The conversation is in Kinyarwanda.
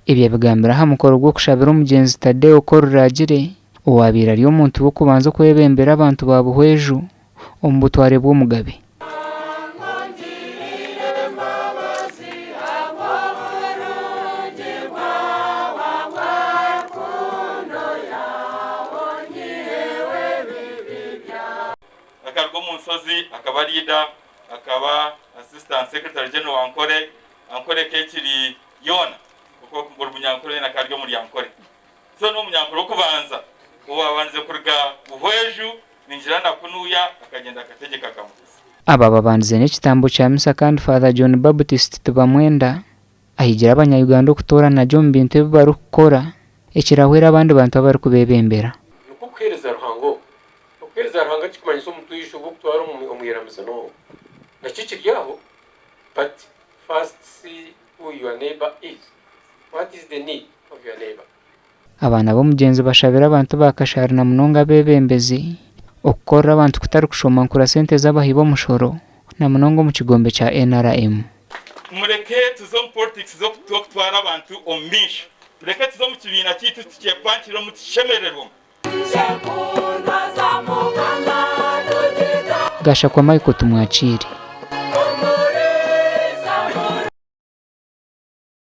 Ibyo bigambira ha mukoro gwo kushabira omugyenzi Tandeo Kururagire owabira ari omuntu wo kubanza kwebembera abantu ba Buhwezi omubutware bwo Mugabe. Akargo munsozi akaba leader akaba assistant secretary general ankore kekiri yona kuko ngoro munyankore na karyo muri yankore so no munyankore kubanza uwabanze kurga Buhwezi ninjirana kunuya akagenda akategeka kamuzi. Aba babanze n'ekitambo kya misa kandi Father John Baptist tubamwenda ahigira abanya-Uganda okutorana jo mu bintu ebibari kukora ekirahwera abandi bantu abari kubebembera. Kukoreza ruhanga kikumanyisa omuntu yisho gutwara omuyiramizo no nakikiryaho but first see who your neighbor is. What is the need of your neighbor? Abana b'omugyenzi bashabira abantu bakashari na munonga abebembezi okukorera abantu kutari kushoma nkura sente z'abahiba omushoro na munonga mu kigombe kya NRM. Mureke tuzo mu politics zo kutwara abantu omisho mureke tuzo mu kibina kitu tukyekwantira mu kishemerero. Gasha kwa Michael tumwachiri.